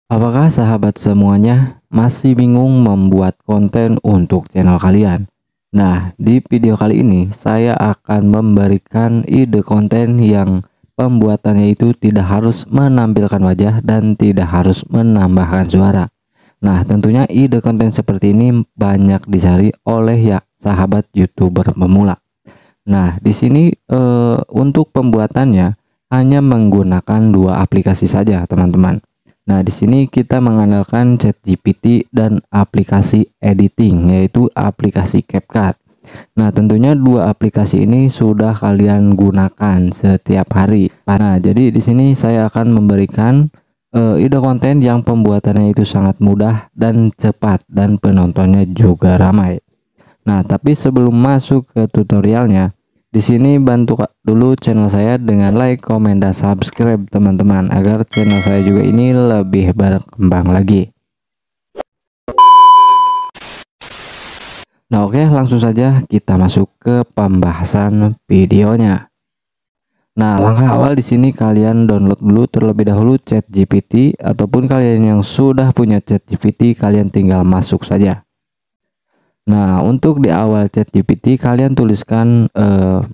Apakah sahabat semuanya masih bingung membuat konten untuk channel kalian? Nah, di video kali ini saya akan memberikan ide konten yang pembuatannya itu tidak harus menampilkan wajah dan tidak harus menambahkan suara. Nah, tentunya ide konten seperti ini banyak dicari oleh ya sahabat YouTuber pemula. Nah, di sini untuk pembuatannya hanya menggunakan dua aplikasi saja, teman-teman. Nah, di sini kita mengandalkan ChatGPT dan aplikasi editing, yaitu aplikasi CapCut. Nah, tentunya dua aplikasi ini sudah kalian gunakan setiap hari. Nah, jadi di sini saya akan memberikan ide konten yang pembuatannya itu sangat mudah dan cepat dan penontonnya juga ramai. Nah, tapi sebelum masuk ke tutorialnya, di sini bantu dulu channel saya dengan like, komen, dan subscribe teman-teman agar channel saya juga ini lebih berkembang lagi. Nah, oke, langsung saja kita masuk ke pembahasan videonya. Nah, langkah awal di sini kalian download dulu terlebih dahulu ChatGPT, ataupun kalian yang sudah punya ChatGPT kalian tinggal masuk saja. Nah, untuk di awal ChatGPT kalian tuliskan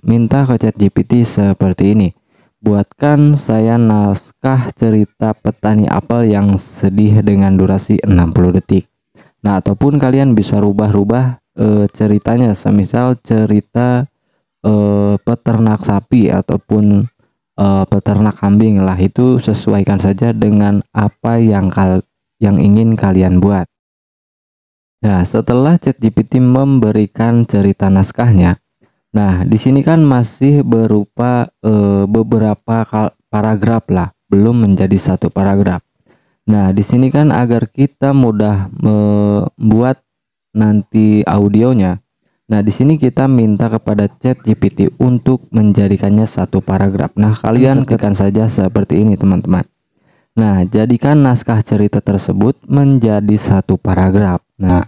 minta ke ChatGPT seperti ini. Buatkan saya naskah cerita petani apel yang sedih dengan durasi 60 detik. Nah, ataupun kalian bisa rubah-rubah ceritanya, semisal cerita peternak sapi ataupun peternak kambing lah, itu sesuaikan saja dengan apa yang ingin kalian buat. Nah, setelah ChatGPT memberikan cerita naskahnya, nah di sini kan masih berupa beberapa paragraf lah, belum menjadi satu paragraf. Nah, di sini kan agar kita mudah membuat nanti audionya. Nah, di sini kita minta kepada ChatGPT untuk menjadikannya satu paragraf. Nah, kalian ketikkan saja seperti ini, teman-teman. Nah, jadikan naskah cerita tersebut menjadi satu paragraf. Nah,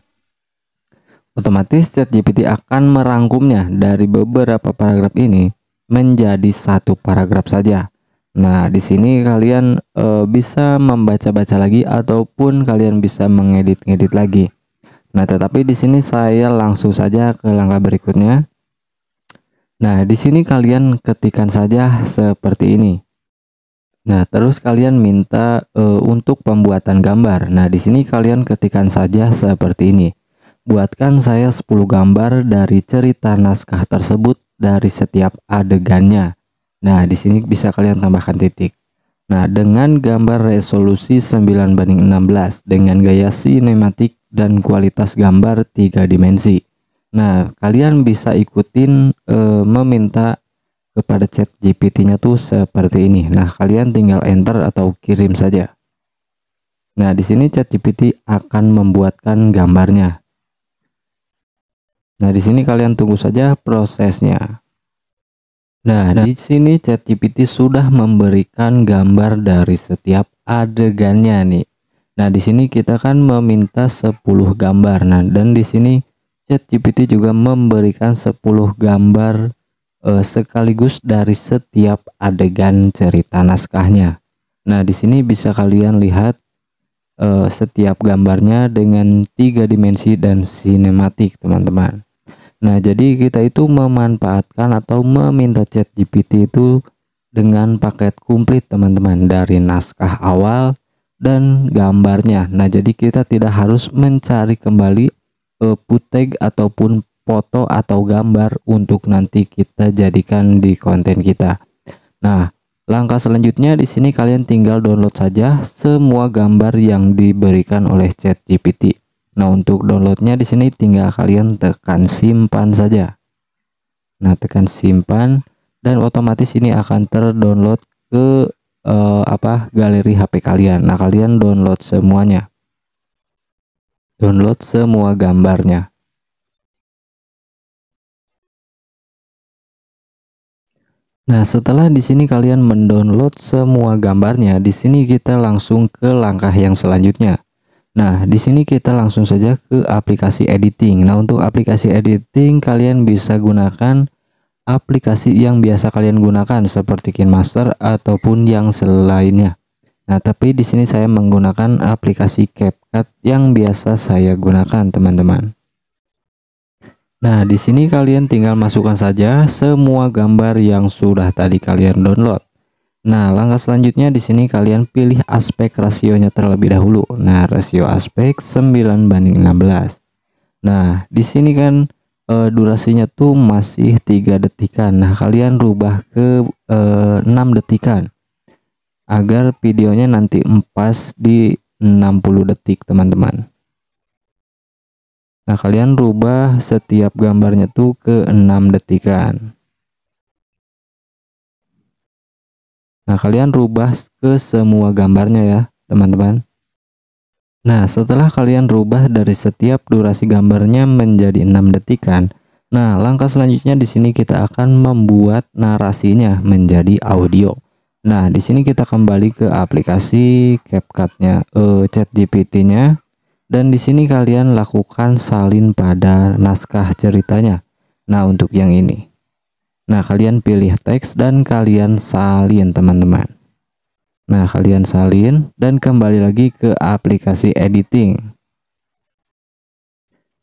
otomatis ChatGPT akan merangkumnya dari beberapa paragraf ini menjadi satu paragraf saja. Nah, di sini kalian bisa membaca-baca lagi ataupun kalian bisa mengedit-ngedit lagi. Nah, tetapi di sini saya langsung saja ke langkah berikutnya. Nah, di sini kalian ketikkan saja seperti ini. Nah, terus kalian minta untuk pembuatan gambar. Nah, di sini kalian ketikkan saja seperti ini. Buatkan saya 10 gambar dari cerita naskah tersebut dari setiap adegannya. Nah, di sini bisa kalian tambahkan titik. Nah, dengan gambar resolusi 9:16 dengan gaya sinematik dan kualitas gambar 3 dimensi. Nah, kalian bisa ikutin meminta kepada ChatGPT-nya tuh seperti ini. Nah, kalian tinggal enter atau kirim saja. Nah, di sini ChatGPT akan membuatkan gambarnya. Nah, di sini kalian tunggu saja prosesnya. Nah, di sini ChatGPT sudah memberikan gambar dari setiap adegannya nih. Nah, di sini kita kan meminta 10 gambar. Nah, dan di sini ChatGPT juga memberikan 10 gambar sekaligus dari setiap adegan cerita naskahnya. Nah, di sini bisa kalian lihat setiap gambarnya dengan 3 dimensi dan sinematik, teman-teman. Nah, jadi kita itu memanfaatkan atau meminta ChatGPT itu dengan paket komplit, teman-teman, dari naskah awal dan gambarnya. Nah, jadi kita tidak harus mencari kembali footage ataupun foto atau gambar untuk nanti kita jadikan di konten kita. Nah, langkah selanjutnya di sini kalian tinggal download saja semua gambar yang diberikan oleh ChatGPT. Nah, untuk downloadnya di sini tinggal kalian tekan simpan saja. Nah, tekan simpan dan otomatis ini akan terdownload ke galeri HP kalian. Nah, kalian download semuanya. Download semua gambarnya. Nah, setelah di sini kalian mendownload semua gambarnya, di sini kita langsung ke langkah yang selanjutnya. Nah, di sini kita langsung saja ke aplikasi editing. Nah, untuk aplikasi editing kalian bisa gunakan aplikasi yang biasa kalian gunakan seperti KineMaster ataupun yang selainnya. Nah, tapi di sini saya menggunakan aplikasi CapCut yang biasa saya gunakan, teman-teman. Nah, di sini kalian tinggal masukkan saja semua gambar yang sudah tadi kalian download. Nah, langkah selanjutnya di sini kalian pilih aspek rasionya terlebih dahulu. Nah, rasio aspek 9:16. Nah, di sini kan durasinya tuh masih 3 detikan. Nah, kalian rubah ke 6 detikan agar videonya nanti pas di 60 detik, teman-teman. Nah, kalian rubah setiap gambarnya tuh ke 6 detikan. Nah, kalian rubah ke semua gambarnya ya, teman-teman. Nah, setelah kalian rubah dari setiap durasi gambarnya menjadi 6 detikan. Nah, langkah selanjutnya di sini kita akan membuat narasinya menjadi audio. Nah, di sini kita kembali ke aplikasi CapCut-nya, ChatGPT-nya, dan di sini kalian lakukan salin pada naskah ceritanya. Nah, untuk yang ini. Nah, kalian pilih teks dan kalian salin, teman-teman. Nah, kalian salin dan kembali lagi ke aplikasi editing.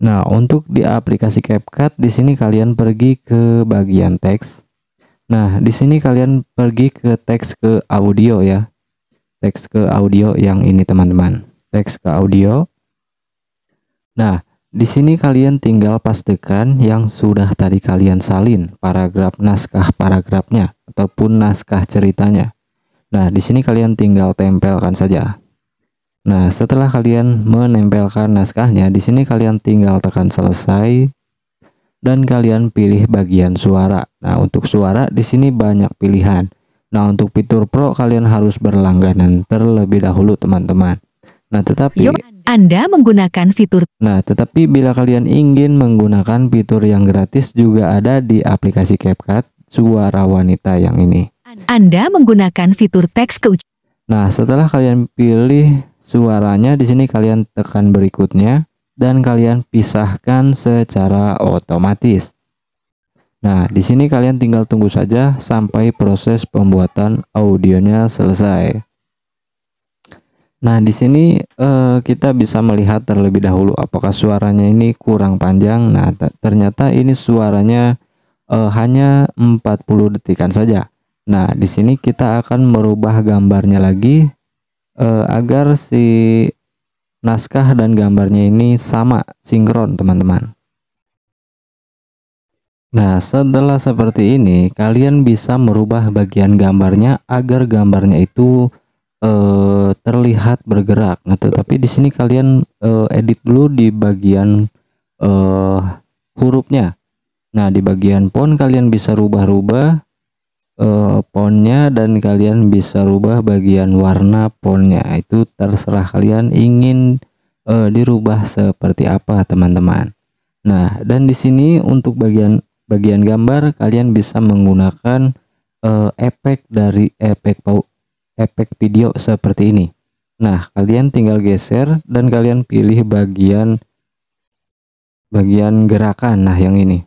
Nah, untuk di aplikasi CapCut di sini kalian pergi ke bagian teks. Nah, di sini kalian pergi ke teks ke audio ya. Teks ke audio yang ini, teman-teman. Teks ke audio. Nah, di sini kalian tinggal pastikan yang sudah tadi kalian salin paragraf naskah paragrafnya ataupun naskah ceritanya. Nah, di sini kalian tinggal tempelkan saja. Nah, setelah kalian menempelkan naskahnya, di sini kalian tinggal tekan selesai dan kalian pilih bagian suara. Nah, untuk suara di sini banyak pilihan. Nah, untuk fitur Pro kalian harus berlangganan terlebih dahulu, teman-teman. Nah, tetapi Anda menggunakan fitur. Nah, tetapi bila kalian ingin menggunakan fitur yang gratis juga ada di aplikasi CapCut Suara Wanita yang ini. Anda menggunakan fitur teks ke. Nah, setelah kalian pilih suaranya, di sini kalian tekan berikutnya dan kalian pisahkan secara otomatis. Nah, di sini kalian tinggal tunggu saja sampai proses pembuatan audionya selesai. Nah, di sini kita bisa melihat terlebih dahulu apakah suaranya ini kurang panjang. Nah, ternyata ini suaranya hanya 40 detikan saja. Nah, di sini kita akan merubah gambarnya lagi agar si naskah dan gambarnya ini sama, sinkron, teman-teman. Nah, setelah seperti ini, kalian bisa merubah bagian gambarnya agar gambarnya itu terlihat bergerak. Nah, tetapi di sini kalian edit dulu di bagian hurufnya. Nah, di bagian font kalian bisa rubah-rubah fontnya dan kalian bisa rubah bagian warna fontnya. Itu terserah kalian ingin dirubah seperti apa, teman-teman. Nah, dan di sini untuk bagian gambar kalian bisa menggunakan efek dari efek video seperti ini. Nah, kalian tinggal geser dan kalian pilih bagian gerakan. Nah, yang ini.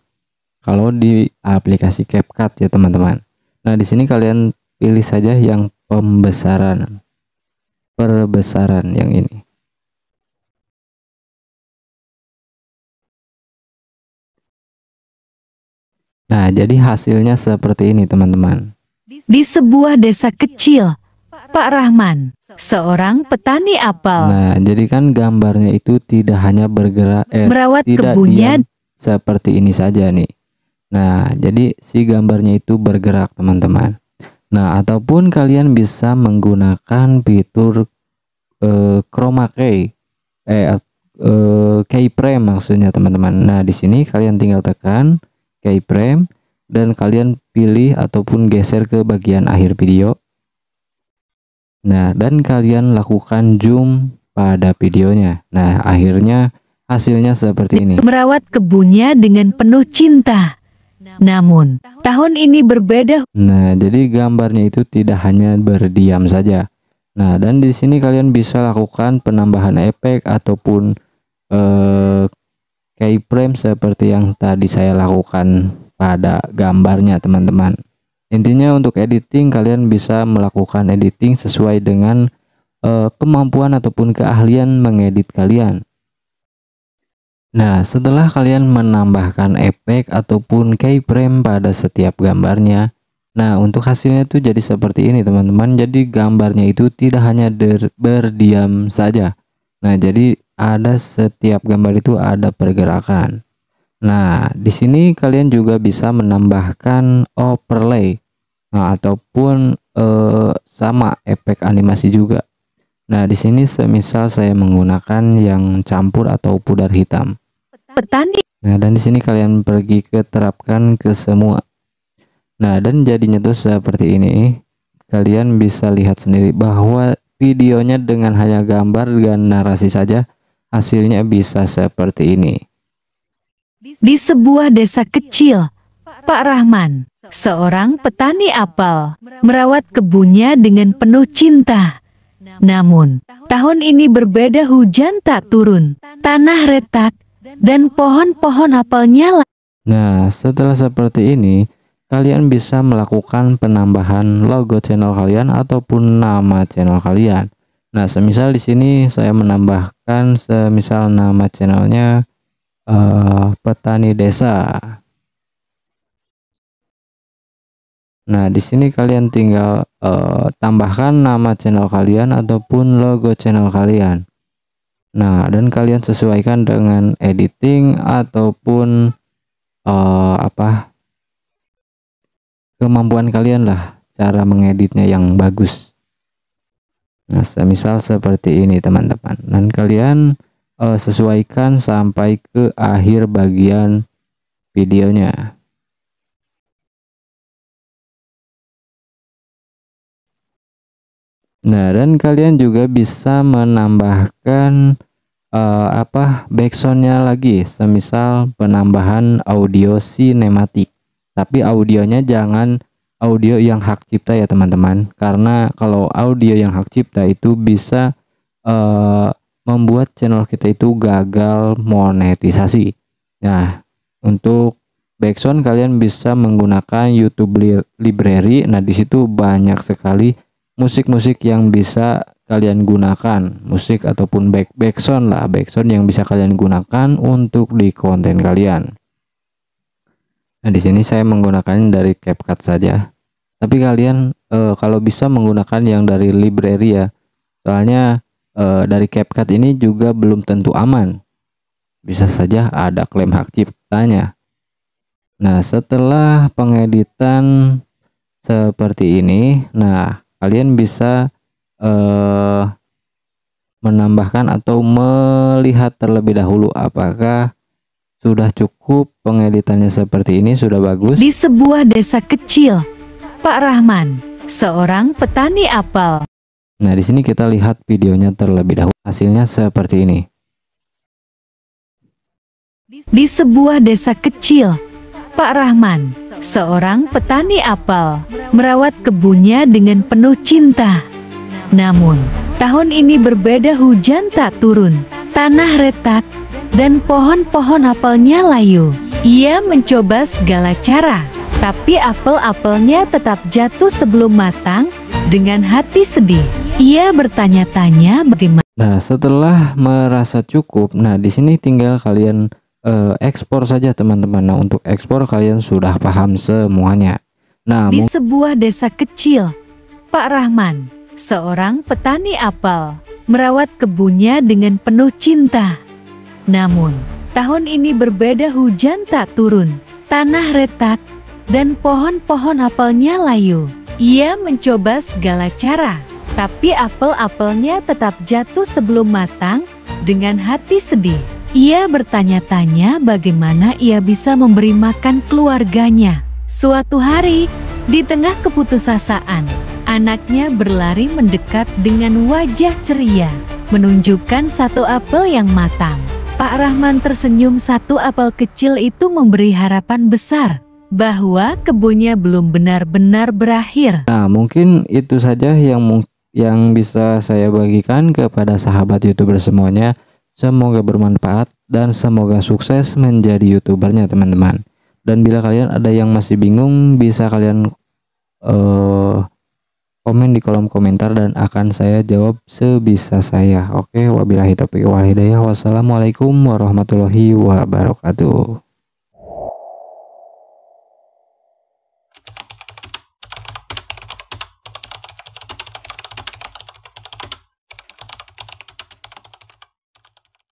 Kalau di aplikasi CapCut ya, teman-teman. Nah, di sini kalian pilih saja yang perbesaaran yang ini. Nah, jadi hasilnya seperti ini, teman-teman. Di sebuah desa kecil, Pak Rahman, seorang petani apel. Nah, jadi kan gambarnya itu tidak hanya bergerak, merawat tidak kebunnya diam seperti ini saja nih. Nah, jadi si gambarnya itu bergerak, teman-teman. Nah, ataupun kalian bisa menggunakan fitur chroma key, keyframe maksudnya, teman-teman. Nah, di sini kalian tinggal tekan keyframe dan kalian pilih ataupun geser ke bagian akhir video. Nah, dan kalian lakukan zoom pada videonya. Nah, akhirnya hasilnya seperti ini. Merawat kebunnya dengan penuh cinta. Namun, tahun ini berbeda. Nah, jadi gambarnya itu tidak hanya berdiam saja. Nah, dan di sini kalian bisa lakukan penambahan efek ataupun keyframe seperti yang tadi saya lakukan pada gambarnya, teman-teman. Intinya untuk editing kalian bisa melakukan editing sesuai dengan kemampuan ataupun keahlian mengedit kalian. Nah, setelah kalian menambahkan efek ataupun keyframe pada setiap gambarnya, nah untuk hasilnya itu jadi seperti ini teman-teman. Jadi gambarnya itu tidak hanya berdiam saja. Nah, jadi ada setiap gambar itu ada pergerakan. Nah, di sini kalian juga bisa menambahkan overlay, nah, ataupun sama efek animasi juga. Nah, di sini semisal saya menggunakan yang campur atau pudar hitam. Petani. Nah, dan di sini kalian pergi ke terapkan ke semua. Nah, dan jadinya tuh seperti ini. Kalian bisa lihat sendiri bahwa videonya dengan hanya gambar dan narasi saja hasilnya bisa seperti ini. Di sebuah desa kecil, Pak Rahman, seorang petani apel, merawat kebunnya dengan penuh cinta. Namun, tahun ini berbeda, hujan tak turun, tanah retak, dan pohon-pohon apelnya. Nah, setelah seperti ini, kalian bisa melakukan penambahan logo channel kalian ataupun nama channel kalian. Nah, semisal di sini saya menambahkan semisal nama channelnya Petani Desa. Nah, di sini kalian tinggal tambahkan nama channel kalian ataupun logo channel kalian. Nah, dan kalian sesuaikan dengan editing ataupun kemampuan kalian lah, cara mengeditnya yang bagus. Nah, semisal seperti ini teman-teman. Dan kalian sesuaikan sampai ke akhir bagian videonya. Nah, dan kalian juga bisa menambahkan backsoundnya lagi, semisal penambahan audio sinematik. Tapi audionya jangan audio yang hak cipta ya teman-teman, karena kalau audio yang hak cipta itu bisa membuat channel kita itu gagal monetisasi. Nah, untuk backsound kalian bisa menggunakan YouTube Library. Nah, di situ banyak sekali musik-musik yang bisa kalian gunakan, musik ataupun backsound lah, backsound yang bisa kalian gunakan untuk di konten kalian. Nah, di sini saya menggunakan dari CapCut saja. Tapi kalian kalau bisa menggunakan yang dari library ya. Soalnya dari CapCut ini juga belum tentu aman. Bisa saja ada klaim hak ciptanya. Nah, setelah pengeditan seperti ini, nah kalian bisa menambahkan atau melihat terlebih dahulu apakah sudah cukup pengeditannya seperti ini, sudah bagus. Di sebuah desa kecil, Pak Rahman, seorang petani apel. Nah, di sini kita lihat videonya terlebih dahulu. Hasilnya seperti ini. Di sebuah desa kecil, Pak Rahman, seorang petani apel, merawat kebunnya dengan penuh cinta. Namun, tahun ini berbeda, hujan tak turun, tanah retak, dan pohon-pohon apelnya layu. Ia mencoba segala cara, tapi apel-apelnya tetap jatuh sebelum matang. Dengan hati sedih, ia bertanya-tanya bagaimana. Nah, setelah merasa cukup, nah di sini tinggal kalian ekspor saja teman-teman. Nah, untuk ekspor kalian sudah paham semuanya. Nah, di sebuah desa kecil, Pak Rahman, seorang petani apel, merawat kebunnya dengan penuh cinta. Namun, tahun ini berbeda, hujan tak turun, tanah retak, dan pohon-pohon apelnya layu. Ia mencoba segala cara, tapi apel-apelnya tetap jatuh sebelum matang. Dengan hati sedih, ia bertanya-tanya bagaimana ia bisa memberi makan keluarganya. Suatu hari, di tengah keputusasaan, anaknya berlari mendekat dengan wajah ceria, menunjukkan satu apel yang matang. Pak Rahman tersenyum. Satu apel kecil itu memberi harapan besar bahwa kebunnya belum benar-benar berakhir. Nah, mungkin itu saja yang bisa saya bagikan kepada sahabat YouTuber semuanya. Semoga bermanfaat dan semoga sukses menjadi YouTubernya teman-teman. Dan bila kalian ada yang masih bingung, bisa kalian komen di kolom komentar dan akan saya jawab sebisa saya. Oke, wabillahi taufiq wal hidayah. Wassalamualaikum warahmatullahi wabarakatuh.